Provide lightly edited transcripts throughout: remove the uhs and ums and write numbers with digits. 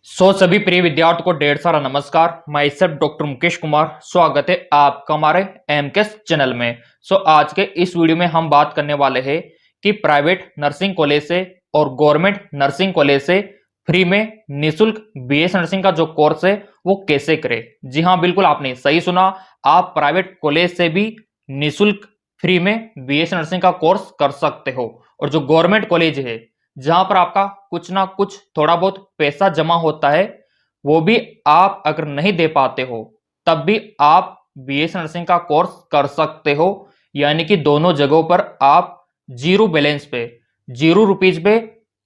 सभी प्रिय विद्यार्थियों को ढेर सारा नमस्कार। मैं सर डॉक्टर मुकेश कुमार, स्वागत है आपका हमारे एमकेएस चैनल में। आज के इस वीडियो में हम बात करने वाले हैं कि प्राइवेट नर्सिंग कॉलेज से और गवर्नमेंट नर्सिंग कॉलेज से फ्री में निःशुल्क बीएस नर्सिंग का जो कोर्स है वो कैसे करें। जी हाँ, बिल्कुल आपने सही सुना। आप प्राइवेट कॉलेज से भी निःशुल्क फ्री में बीएस नर्सिंग का कोर्स कर सकते हो, और जो गवर्नमेंट कॉलेज है जहां पर आपका कुछ ना कुछ थोड़ा बहुत पैसा जमा होता है, वो भी आप अगर नहीं दे पाते हो तब भी आप बीएस नर्सिंग का कोर्स कर सकते हो। यानी कि दोनों जगहों पर आप जीरो बैलेंस पे, जीरो रुपीज पे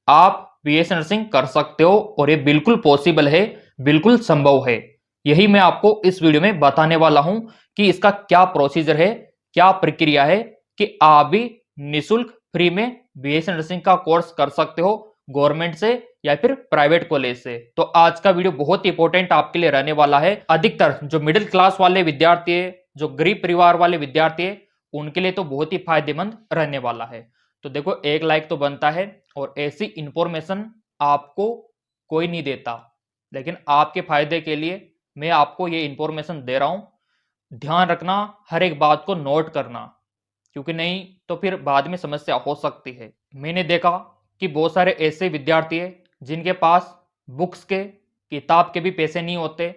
आप बीएस नर्सिंग कर सकते हो, और ये बिल्कुल पॉसिबल है, बिल्कुल संभव है। यही मैं आपको इस वीडियो में बताने वाला हूं कि इसका क्या प्रोसीजर है, क्या प्रक्रिया है कि आप भी निःशुल्क फ्री में बीएस नर्सिंग का कोर्स कर सकते हो, गवर्नमेंट से या फिर प्राइवेट कॉलेज से। तो आज का वीडियो बहुत ही इंपॉर्टेंट आपके लिए रहने वाला है। अधिकतर जो मिडिल क्लास वाले विद्यार्थी है, जो गरीब परिवार वाले विद्यार्थी है, उनके लिए तो बहुत ही फायदेमंद रहने वाला है। तो देखो, एक लाइक तो बनता है, और ऐसी इंफॉर्मेशन आपको कोई नहीं देता, लेकिन आपके फायदे के लिए मैं आपको ये इंफॉर्मेशन दे रहा हूं। ध्यान रखना, हर एक बात को नोट करना, क्योंकि नहीं तो फिर बाद में समस्या हो सकती है। मैंने देखा कि बहुत सारे ऐसे विद्यार्थी हैं जिनके पास बुक्स के, किताब के भी पैसे नहीं होते,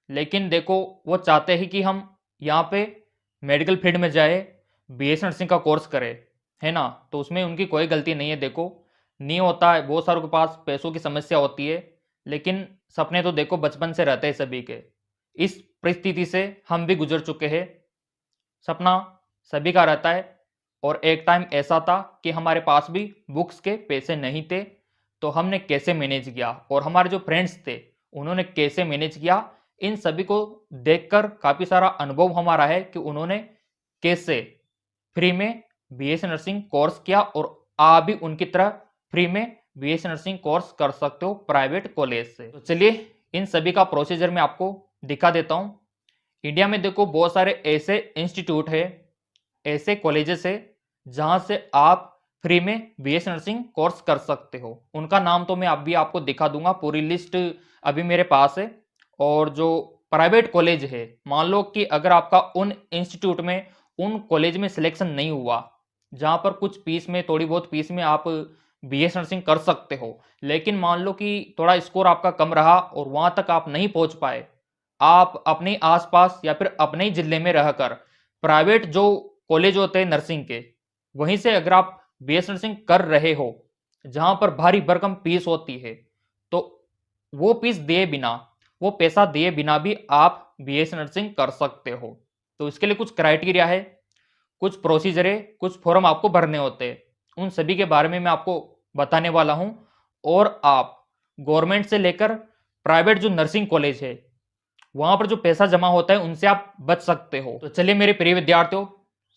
लेकिन देखो वो चाहते हैं कि हम यहाँ पे मेडिकल फील्ड में जाए, बीएस नर्सिंग का कोर्स करें, है ना। तो उसमें उनकी कोई गलती नहीं है। देखो, नहीं होता है, बहुत सारों के पास पैसों की समस्या होती है, लेकिन सपने तो देखो बचपन से रहते हैं सभी के। इस परिस्थिति से हम भी गुजर चुके हैं। सपना सभी का रहता है, और एक टाइम ऐसा था कि हमारे पास भी बुक्स के पैसे नहीं थे, तो हमने कैसे मैनेज किया, और हमारे जो फ्रेंड्स थे उन्होंने कैसे मैनेज किया, इन सभी को देखकर काफ़ी सारा अनुभव हमारा है कि उन्होंने कैसे फ्री में बीएससी नर्सिंग कोर्स किया, और आप भी उनकी तरह फ्री में बीएससी नर्सिंग कोर्स कर सकते हो प्राइवेट कॉलेज से। तो चलिए इन सभी का प्रोसीजर मैं आपको दिखा देता हूँ। इंडिया में देखो बहुत सारे ऐसे इंस्टीट्यूट है, ऐसे कॉलेजेस है जहां से आप फ्री में बीएस नर्सिंग कोर्स कर सकते हो। उनका नाम तो मैं अभी आपको दिखा दूंगा, पूरी लिस्ट अभी मेरे पास है। और जो प्राइवेट कॉलेज है, मान लो कि अगर आपका उन इंस्टीट्यूट में, उन कॉलेज में सिलेक्शन नहीं हुआ जहां पर कुछ फीस में, थोड़ी बहुत फीस में आप बीएस नर्सिंग कर सकते हो, लेकिन मान लो कि थोड़ा स्कोर आपका कम रहा और वहां तक आप नहीं पहुंच पाए, आप अपने आसपास या फिर अपने ही जिले में रहकर प्राइवेट जो कॉलेज होते हैं नर्सिंग के, वहीं से अगर आप बीएस नर्सिंग कर रहे हो जहां पर भारी भरकम फीस होती है, तो वो फीस दिए बिना, वो पैसा दिए बिना भी आप बीएस नर्सिंग कर सकते हो। तो इसके लिए कुछ क्राइटेरिया है, कुछ प्रोसीजर है, कुछ फॉर्म आपको भरने होते हैं। उन सभी के बारे में मैं आपको बताने वाला हूं, और आप गवर्नमेंट से लेकर प्राइवेट जो नर्सिंग कॉलेज है वहां पर जो पैसा जमा होता है उनसे आप बच सकते हो। तो चलिए मेरे प्रिय विद्यार्थियों,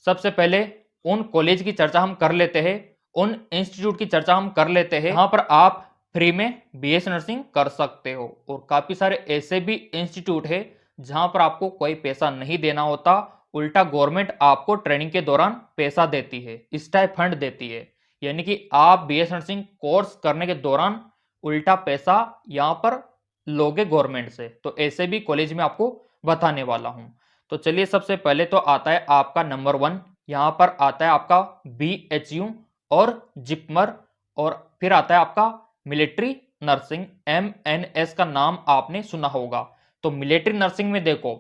सबसे पहले उन कॉलेज की चर्चा हम कर लेते हैं, उन इंस्टीट्यूट की चर्चा हम कर लेते हैं जहां पर आप फ्री में बीएस नर्सिंग कर सकते हो। और काफी सारे ऐसे भी इंस्टीट्यूट है जहां पर आपको कोई पैसा नहीं देना होता, उल्टा गवर्नमेंट आपको ट्रेनिंग के दौरान पैसा देती है, स्टाइपेंड देती है। यानी कि आप बीएस नर्सिंग कोर्स करने के दौरान उल्टा पैसा यहां पर लोगे गवर्नमेंट से। तो ऐसे भी कॉलेज में आपको बताने वाला हूं। तो चलिए सबसे पहले तो आता है आपका नंबर 1, यहां पर आता है आपका बीएचयू और जिपमर, और फिर आता है आपका मिलिट्री नर्सिंग, एमएनएस का नाम आपने सुना होगा। तो मिलिट्री नर्सिंग में देखो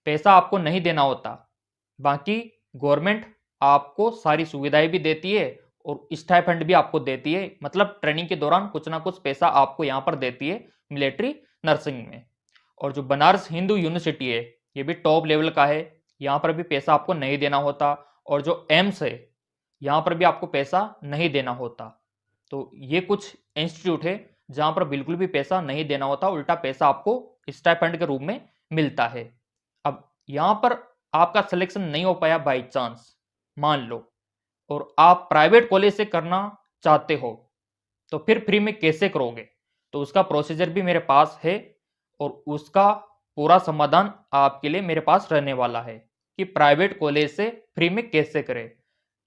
पैसा आपको नहीं देना होता, बाकी गवर्नमेंट आपको सारी सुविधाएं भी देती है और स्टाइपेंड भी आपको देती है, मतलब ट्रेनिंग के दौरान कुछ ना कुछ पैसा आपको यहां पर देती है मिलिट्री नर्सिंग में। और जो बनारस हिंदू यूनिवर्सिटी है, ये भी टॉप लेवल का है, यहाँ पर भी पैसा आपको नहीं देना होता। और जो एम्स है, यहाँ पर भी आपको पैसा नहीं देना होता। तो ये कुछ इंस्टीट्यूट है जहाँ पर बिल्कुल भी पैसा नहीं देना होता, उल्टा पैसा आपको स्टाइपेंड के रूप में मिलता है। अब यहाँ पर आपका सिलेक्शन नहीं हो पाया बाई चांस, मान लो, और आप प्राइवेट कॉलेज से करना चाहते हो, तो फिर फ्री में कैसे करोगे? तो उसका प्रोसीजर भी मेरे पास है, और उसका पूरा समाधान आपके लिए मेरे पास रहने वाला है कि प्राइवेट कॉलेज से फ्री में कैसे करें।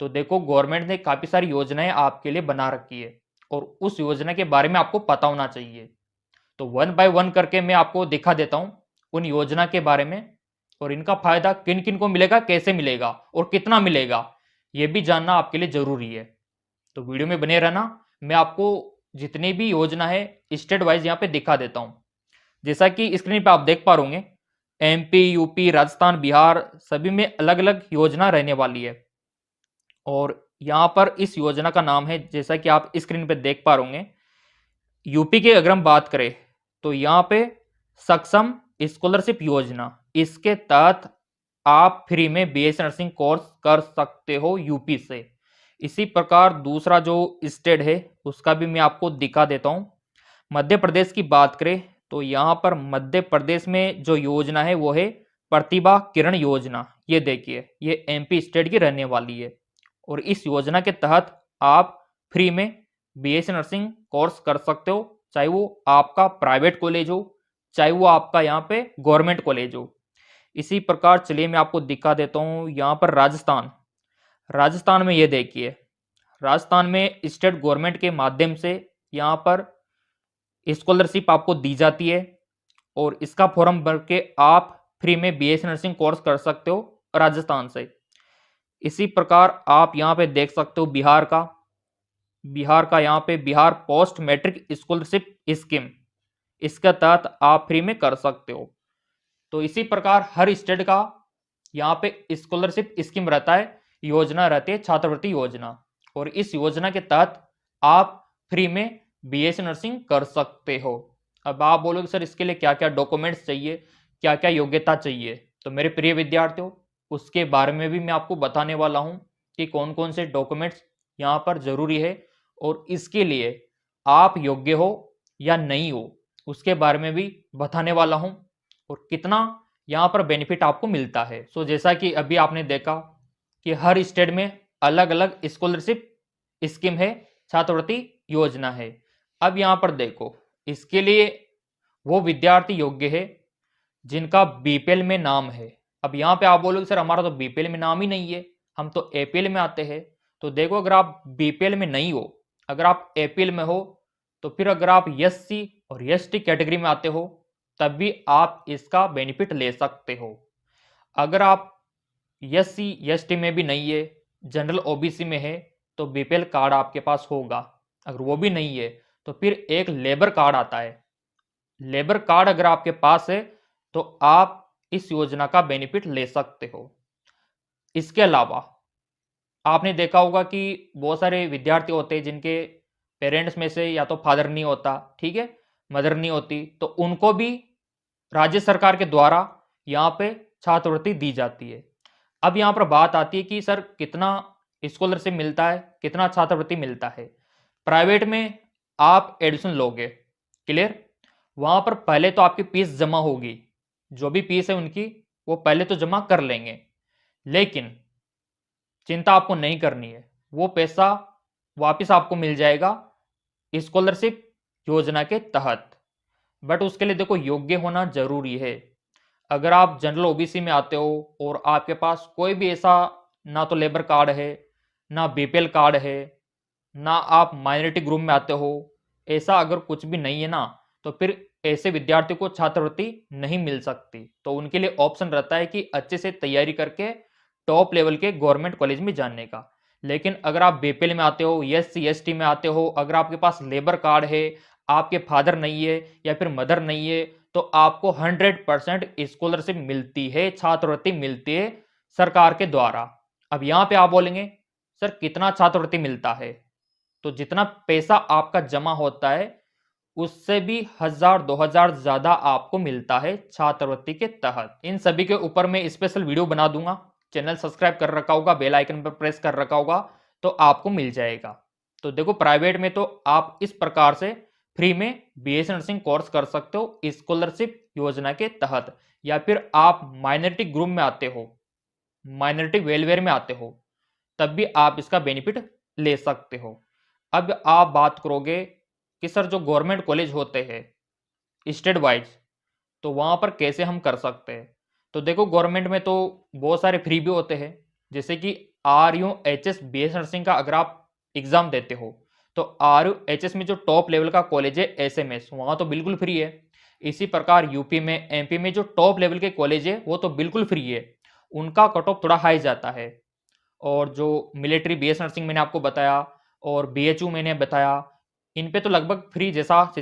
तो देखो, गवर्नमेंट ने काफी सारी योजनाएं आपके लिए बना रखी है, और उस योजना के बारे में आपको पता होना चाहिए। तो वन बाय वन करके मैं आपको दिखा देता हूं उन योजना के बारे में, और इनका फायदा किन किन को मिलेगा, कैसे मिलेगा और कितना मिलेगा, यह भी जानना आपके लिए जरूरी है। तो वीडियो में बने रहना। मैं आपको जितनी भी योजना है स्टेट वाइज यहाँ पे दिखा देता हूं। जैसा कि स्क्रीन पे आप देख पा रहे, एमपी, यूपी, राजस्थान, बिहार सभी में अलग अलग योजना रहने वाली है। और यहाँ पर इस योजना का नाम है, जैसा कि आप स्क्रीन पे देख पा रहे, यूपी की अगर हम बात करें तो यहाँ पे सक्षम स्कॉलरशिप योजना, इसके तहत आप फ्री में बीएससी नर्सिंग कोर्स कर सकते हो यूपी से। इसी प्रकार दूसरा जो स्टेट है उसका भी मैं आपको दिखा देता हूं। मध्य प्रदेश की बात करें तो यहाँ पर मध्य प्रदेश में जो योजना है वो है प्रतिभा किरण योजना। ये देखिए, ये एमपी स्टेट की रहने वाली है, और इस योजना के तहत आप फ्री में बीएससी नर्सिंग कोर्स कर सकते हो, चाहे वो आपका प्राइवेट कॉलेज हो, चाहे वो आपका यहाँ पे गवर्नमेंट कॉलेज हो। इसी प्रकार चलिए मैं आपको दिखा देता हूँ यहाँ पर राजस्थान में। ये देखिए, राजस्थान में स्टेट गवर्नमेंट के माध्यम से यहाँ पर स्कॉलरशिप आपको दी जाती है, और इसका फॉर्म भर के आप फ्री में बीएससी नर्सिंग कोर्स कर सकते हो राजस्थान से। इसी प्रकार आप यहाँ पे देख सकते हो बिहार का यहाँ पे Bihar post matric scholarship scheme, इसके तहत आप फ्री में कर सकते हो। तो इसी प्रकार हर स्टेट का यहाँ पे स्कॉलरशिप स्कीम रहता है, योजना रहती है, छात्रवृत्ति योजना, और इस योजना के तहत आप फ्री में बीएससी नर्सिंग कर सकते हो। अब आप बोलोगे सर इसके लिए क्या क्या डॉक्यूमेंट्स चाहिए, क्या क्या योग्यता चाहिए, तो मेरे प्रिय विद्यार्थियों उसके बारे में भी मैं आपको बताने वाला हूं कि कौन कौन से डॉक्यूमेंट्स यहाँ पर जरूरी है, और इसके लिए आप योग्य हो या नहीं हो उसके बारे में भी बताने वाला हूं, और कितना यहाँ पर बेनिफिट आपको मिलता है। सो जैसा कि अभी आपने देखा कि हर स्टेट में अलग अलग स्कॉलरशिप स्कीम है, छात्रवृत्ति योजना है। अब यहाँ पर देखो, इसके लिए वो विद्यार्थी योग्य है जिनका बीपीएल में नाम है। अब यहाँ पे आप बोलोगे सर हमारा तो बीपीएल में नाम ही नहीं है, हम तो एपीएल में आते हैं। तो देखो, अगर आप बीपीएल में नहीं हो, अगर आप एपीएल में हो, तो फिर अगर आप एससी और एसटी कैटेगरी में आते हो तब भी आप इसका बेनिफिट ले सकते हो। अगर आप एससी एसटी में भी नहीं है, जनरल ओबीसी में है, तो बीपीएल कार्ड आपके पास होगा। अगर वो भी नहीं है तो फिर एक लेबर कार्ड आता है। लेबर कार्ड अगर आपके पास है तो आप इस योजना का बेनिफिट ले सकते हो। इसके अलावा आपने देखा होगा कि बहुत सारे विद्यार्थी होते हैं जिनके पेरेंट्स में से या तो फादर नहीं होता, ठीक है, मदर नहीं होती, तो उनको भी राज्य सरकार के द्वारा यहाँ पे छात्रवृत्ति दी जाती है। अब यहाँ पर बात आती है कि सर कितना स्कॉलरशिप मिलता है, कितना छात्रवृत्ति मिलता है। प्राइवेट में आप एडमिशन लोगे, क्लियर, वहां पर पहले तो आपकी फीस जमा होगी, जो भी फीस है उनकी वो पहले तो जमा कर लेंगे, लेकिन चिंता आपको नहीं करनी है, वो पैसा वापस आपको मिल जाएगा स्कॉलरशिप योजना के तहत। बट उसके लिए देखो योग्य होना जरूरी है। अगर आप जनरल ओबीसी में आते हो और आपके पास कोई भी ऐसा ना तो लेबर कार्ड है, ना बीपीएल कार्ड है, ना आप माइनॉरिटी ग्रुप में आते हो, ऐसा अगर कुछ भी नहीं है ना, तो फिर ऐसे विद्यार्थी को छात्रवृत्ति नहीं मिल सकती। तो उनके लिए ऑप्शन रहता है कि अच्छे से तैयारी करके टॉप लेवल के गवर्नमेंट कॉलेज में जाने का। लेकिन अगर आप बीपीएल में आते हो, एससी एसटी में आते हो, अगर आपके पास लेबर कार्ड है, आपके फादर नहीं है या फिर मदर नहीं है, तो आपको 100% स्कॉलरशिप मिलती है, छात्रवृत्ति मिलती है सरकार के द्वारा। अब यहाँ पे आप बोलेंगे सर कितना छात्रवृत्ति मिलता है, तो जितना पैसा आपका जमा होता है उससे भी 1000-2000 ज्यादा आपको मिलता है छात्रवृत्ति के तहत। इन सभी के ऊपर मैं स्पेशल वीडियो बना दूंगा, चैनल सब्सक्राइब कर रखा होगा, बेल आइकन पर प्रेस कर रखा होगा तो आपको मिल जाएगा। तो देखो, प्राइवेट में तो आप इस प्रकार से फ्री में बीएससी नर्सिंग कोर्स कर सकते हो स्कॉलरशिप योजना के तहत, या फिर आप माइनॉरिटी ग्रुप में आते हो, माइनॉरिटी वेलफेयर में आते हो, तब भी आप इसका बेनिफिट ले सकते हो। अब आप बात करोगे कि सर जो गवर्नमेंट कॉलेज होते हैं स्टेट वाइज, तो वहां पर कैसे हम कर सकते हैं। तो देखो, गवर्नमेंट में तो बहुत सारे फ्री भी होते हैं, जैसे कि RUHS बीएससी नर्सिंग का अगर आप एग्जाम देते हो तो RUHS में जो टॉप लेवल का कॉलेज है SMS, वहां तो बिल्कुल फ्री है। इसी प्रकार यूपी में, MP में जो टॉप लेवल के कॉलेज है वो तो बिल्कुल फ्री है, उनका कट ऑफ थोड़ा हाई जाता है। और जो मिलिट्री BS नर्सिंग मैंने आपको बताया और BHU मैंने बताया, इन पे तो लगभग फ्री जैसा